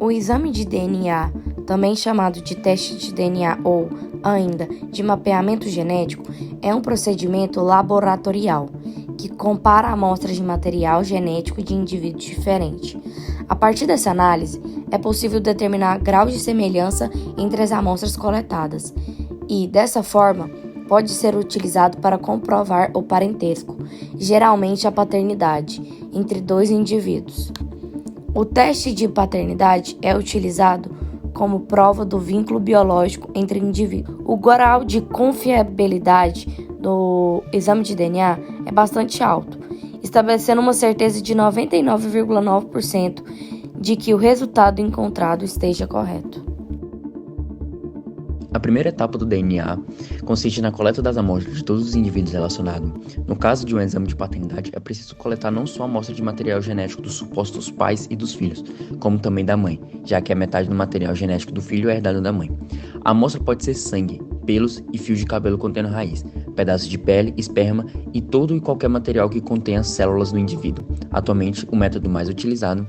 O exame de DNA, também chamado de teste de DNA ou, ainda, de mapeamento genético, é um procedimento laboratorial que compara amostras de material genético de indivíduos diferentes. A partir dessa análise, é possível determinar grau de semelhança entre as amostras coletadas e, dessa forma, pode ser utilizado para comprovar o parentesco, geralmente a paternidade, entre dois indivíduos. O teste de paternidade é utilizado como prova do vínculo biológico entre indivíduos. O grau de confiabilidade do exame de DNA é bastante alto, estabelecendo uma certeza de 99,9% de que o resultado encontrado esteja correto. A primeira etapa do DNA consiste na coleta das amostras de todos os indivíduos relacionados. No caso de um exame de paternidade, é preciso coletar não só a amostra de material genético dos supostos pais e dos filhos, como também da mãe, já que a metade do material genético do filho é herdado da mãe. A amostra pode ser sangue, pelos e fios de cabelo contendo raiz, pedaços de pele, esperma e todo e qualquer material que contenha células do indivíduo. Atualmente, o método mais utilizado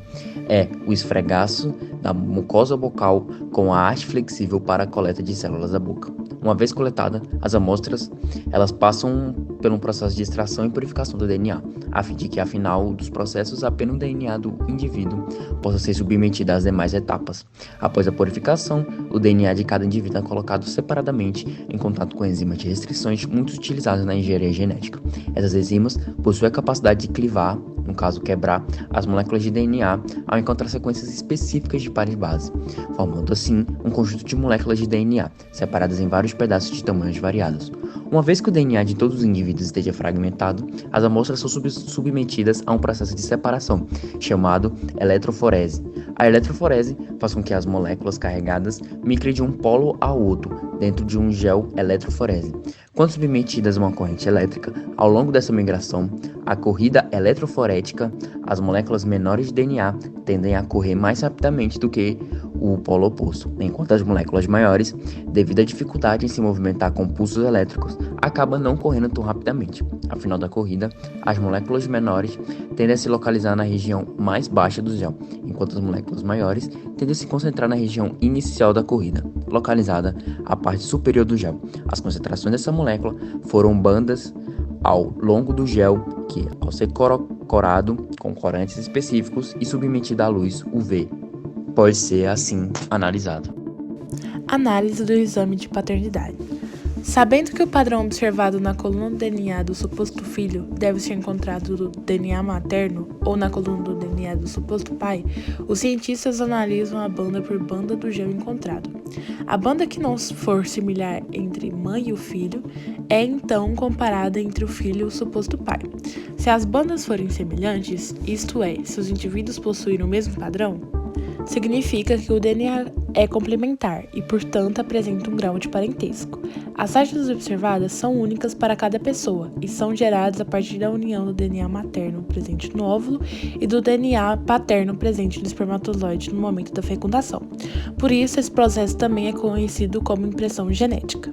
é o esfregaço da mucosa bucal com a haste flexível para a coleta de células da boca. Uma vez coletada, as amostras elas passam por um processo de extração e purificação do DNA, a fim de que, ao final dos processos, apenas o DNA do indivíduo possa ser submetido às demais etapas. Após a purificação, o DNA de cada indivíduo é colocado separadamente em contato com enzimas de restrições muito utilizadas na engenharia genética. Essas enzimas possuem a capacidade de clivar, no caso quebrar, as moléculas de DNA ao encontrar sequências específicas de pares base, formando assim um conjunto de moléculas de DNA, separadas em vários pedaços de tamanhos variados. Uma vez que o DNA de todos os indivíduos esteja fragmentado, as amostras são submetidas a um processo de separação, chamado eletroforese. A eletroforese faz com que as moléculas carregadas migrem de um polo ao outro, dentro de um gel eletroforese. Quando submetidas a uma corrente elétrica, ao longo dessa migração, a corrida eletroforética, as moléculas menores de DNA tendem a correr mais rapidamente do que o polo oposto, enquanto as moléculas maiores, devido à dificuldade em se movimentar com pulsos elétricos, acabam não correndo tão rapidamente. Ao final da corrida, as moléculas menores tendem a se localizar na região mais baixa do gel, enquanto as moléculas maiores tendem a se concentrar na região inicial da corrida, localizada à parte superior do gel. As concentrações dessa molécula foram bandas ao longo do gel que, ao ser corado com corantes específicos e submetido à luz UV, pode ser assim analisado. Análise do exame de paternidade. Sabendo que o padrão observado na coluna do DNA do suposto filho deve ser encontrado do DNA materno ou na coluna do DNA do suposto pai, os cientistas analisam a banda por banda do gel encontrado. A banda que não for similar entre mãe e o filho é então comparada entre o filho e o suposto pai. Se as bandas forem semelhantes, isto é, se os indivíduos possuírem o mesmo padrão, significa que o DNA é complementar e, portanto, apresenta um grau de parentesco. As taxas observadas são únicas para cada pessoa e são geradas a partir da união do DNA materno presente no óvulo e do DNA paterno presente no espermatozoide no momento da fecundação. Por isso, esse processo também é conhecido como impressão genética.